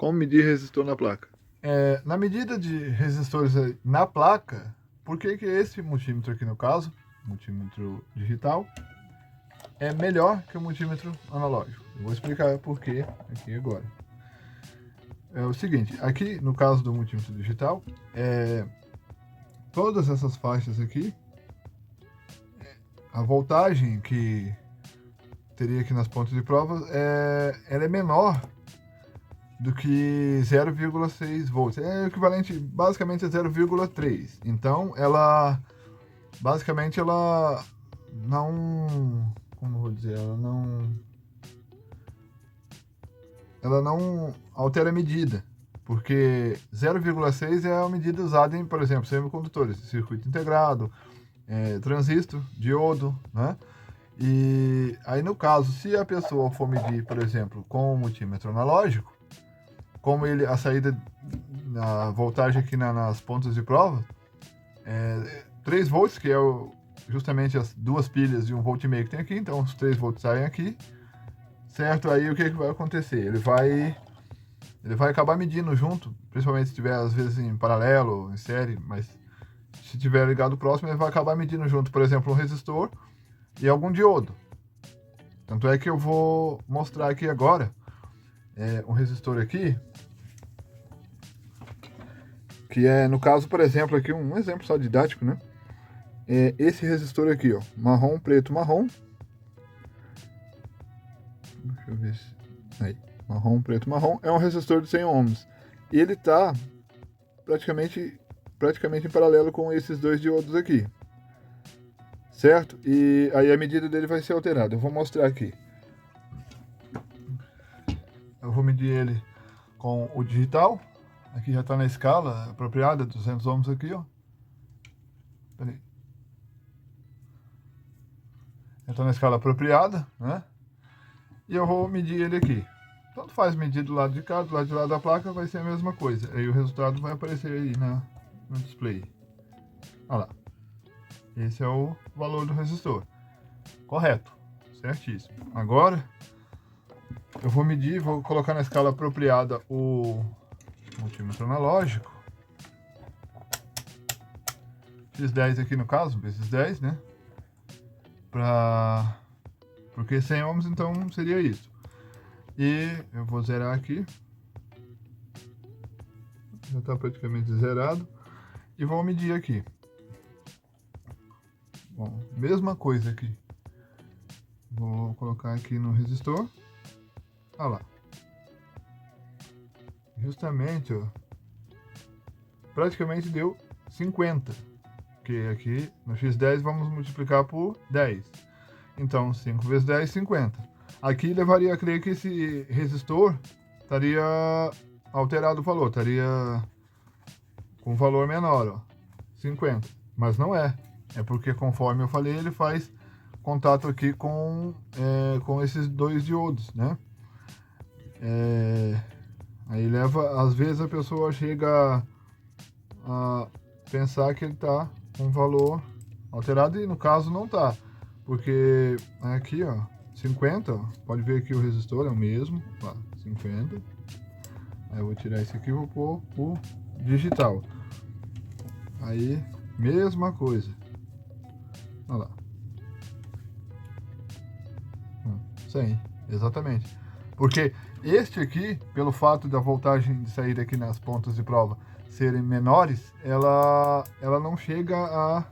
Como medir resistor na placa? Na medida de resistores na placa, por que que esse multímetro aqui no caso, multímetro digital, é melhor que o multímetro analógico? Eu vou explicar por quê aqui agora. É o seguinte, aqui no caso do multímetro digital, todas essas faixas aqui, a voltagem que teria aqui nas pontas de prova, ela é menor do que 0,6 volts. É equivalente basicamente a 0,3. Então, basicamente ela não, como eu vou dizer, ela não altera a medida, porque 0,6 é a medida usada em, por exemplo, semicondutores, circuito integrado, transistor, diodo, né? E aí no caso, se a pessoa for medir, por exemplo, com o multímetro analógico, como a saída, a voltagem aqui nas pontas de prova, 3 volts, que é justamente as duas pilhas de 1,5 volt que tem aqui, então os 3 volts saem aqui, certo? Aí o que vai acontecer? Ele vai acabar medindo junto, principalmente se tiver às vezes em paralelo, em série, mas se tiver ligado próximo, ele vai acabar medindo junto, por exemplo, um resistor e algum diodo. Tanto é que eu vou mostrar aqui agora um resistor aqui, que é, no caso, por exemplo, aqui um exemplo só didático, né? Esse resistor aqui, ó, marrom, preto, marrom. Deixa eu ver se... Aí, marrom, preto, marrom. É um resistor de 100 ohms. E ele tá praticamente em paralelo com esses dois diodos aqui. Certo? E aí a medida dele vai ser alterada. Eu vou mostrar aqui. Eu vou medir ele com o digital. Aqui já está na escala apropriada, 200 ohms aqui, ó. Peraí. Já está na escala apropriada, né? E eu vou medir ele aqui. Tanto faz medir do lado de cá, do lado de lá da placa, vai ser a mesma coisa. Aí o resultado vai aparecer aí no display. Olha lá. Esse é o valor do resistor. Correto. Certíssimo. Agora, eu vou medir, vou colocar na escala apropriada o multímetro analógico. X10 aqui no caso, esses 10, né? Porque 100 ohms, então seria isso. E eu vou zerar aqui. Já está praticamente zerado. E vou medir aqui. Bom, mesma coisa aqui. Vou colocar aqui no resistor. Olha lá. Justamente, ó. Praticamente deu 50. Porque aqui no X10 vamos multiplicar por 10. Então 5 vezes 10, 50. Aqui levaria a crer que esse resistor estaria alterado o valor. Estaria com valor menor, ó. 50. Mas não é. É porque, conforme eu falei, ele faz contato aqui com esses dois diodos, né? Aí leva, às vezes a pessoa chega a pensar que ele está com valor alterado e no caso não está, porque aqui, ó, 50, ó, pode ver que o resistor é o mesmo, ó, 50. Aí eu vou tirar esse aqui e vou pôr o digital. Aí, mesma coisa. Olha lá. 100, exatamente. Porque este aqui, pelo fato da voltagem de saída aqui nas pontas de prova serem menores, ela não chega a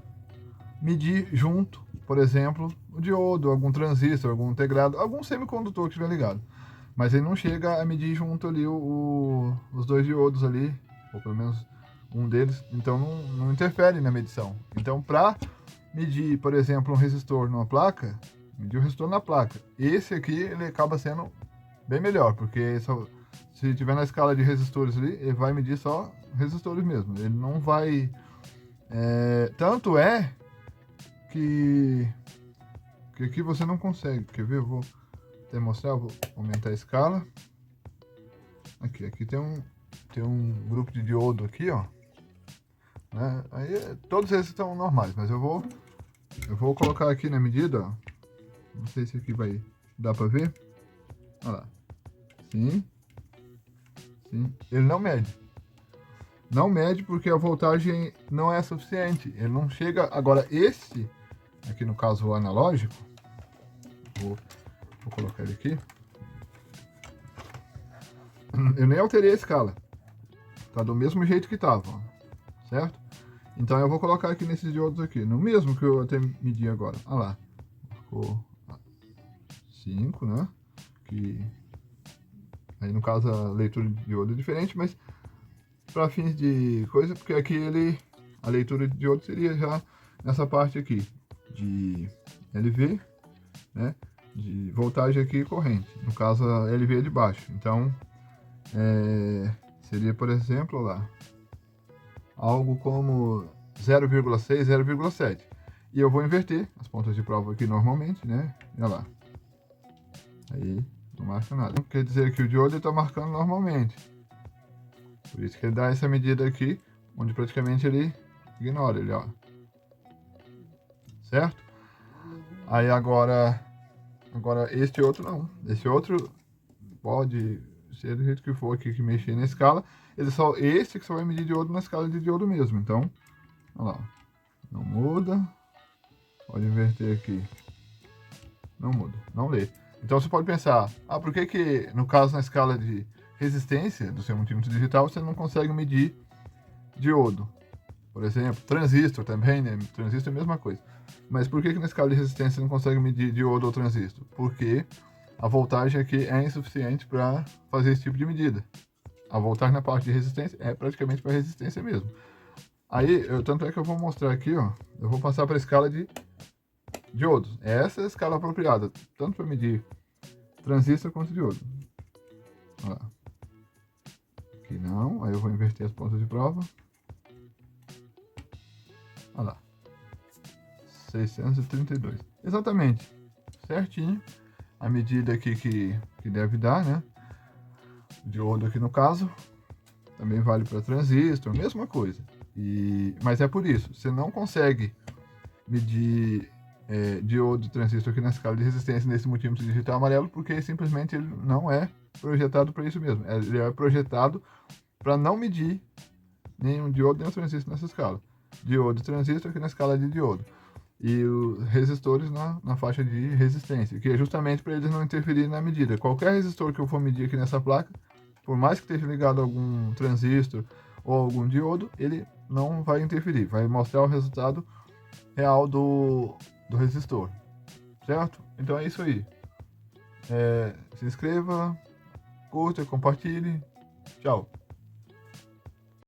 medir junto, por exemplo, o diodo, algum transistor, algum integrado, algum semicondutor que estiver ligado. Mas ele não chega a medir junto ali os dois diodos ali, ou pelo menos um deles, então não interfere na medição. Então, para medir, por exemplo, um resistor numa placa, medir o resistor na placa. Esse aqui, ele acaba sendo bem melhor, porque se tiver na escala de resistores ali, ele vai medir só resistores mesmo. Ele não vai... tanto é que aqui você não consegue. Quer ver? Eu vou até mostrar, vou aumentar a escala. Aqui tem um grupo de diodo aqui, ó. Né? Aí todos esses estão normais, mas eu vou colocar aqui na medida, ó. Não sei se aqui vai dar para ver. Olha lá. Sim. Sim, ele não mede. Não mede porque a voltagem não é suficiente. Ele não chega... Agora, esse, aqui no caso o analógico, vou colocar ele aqui. Eu nem alterei a escala. Tá do mesmo jeito que tava, ó, certo? Então eu vou colocar aqui nesses diodos aqui, no mesmo que eu até medi agora. Olha lá. Ficou 5, né? Que... Aí no caso a leitura de diodo é diferente, mas para fins de coisa, porque aqui a leitura de diodo seria já nessa parte aqui de LV, né? De voltagem aqui e corrente. No caso a LV é de baixo. Então seria, por exemplo, lá algo como 0,6, 0,7. E eu vou inverter as pontas de prova aqui normalmente, né? Olha lá. Aí não marca nada. Quer dizer que o diodo está marcando normalmente. Por isso que ele dá essa medida aqui, onde praticamente ele ignora ele, ó. Certo? Aí agora este outro não. Esse outro pode ser do jeito que for aqui que mexer na escala. Esse que só vai medir diodo na escala de diodo mesmo. Então, olha lá. Não muda. Pode inverter aqui. Não muda, não lê. Então você pode pensar, por que no caso na escala de resistência do seu multímetro digital você não consegue medir diodo? Por exemplo, transistor também, né? Transistor é a mesma coisa. Mas por que na escala de resistência você não consegue medir diodo ou transistor? Porque a voltagem aqui é insuficiente para fazer esse tipo de medida. A voltagem na parte de resistência é praticamente para resistência mesmo. Aí, tanto é que eu vou mostrar aqui, ó. Eu vou passar para a escala de diodos. Essa é a escala apropriada, tanto para medir transistor quanto diodo. Olha lá. Aqui não, aí eu vou inverter as pontas de prova. Olha lá. 632. Exatamente. Certinho. A medida aqui que deve dar, né? Diodo aqui no caso. Também vale para transistor, mesma coisa. Mas é por isso, você não consegue medir diodo e transistor aqui na escala de resistência nesse multímetro digital amarelo, porque simplesmente ele não é projetado para isso mesmo. Ele é projetado para não medir nenhum diodo nem transistor nessa escala. Diodo e transistor aqui na escala de diodo. E os resistores na faixa de resistência, que é justamente para eles não interferirem na medida. Qualquer resistor que eu for medir aqui nessa placa, por mais que esteja ligado a algum transistor ou algum diodo, ele não vai interferir, vai mostrar o resultado real do resistor, certo? Então é isso aí. Se inscreva, curta, compartilhe. Tchau.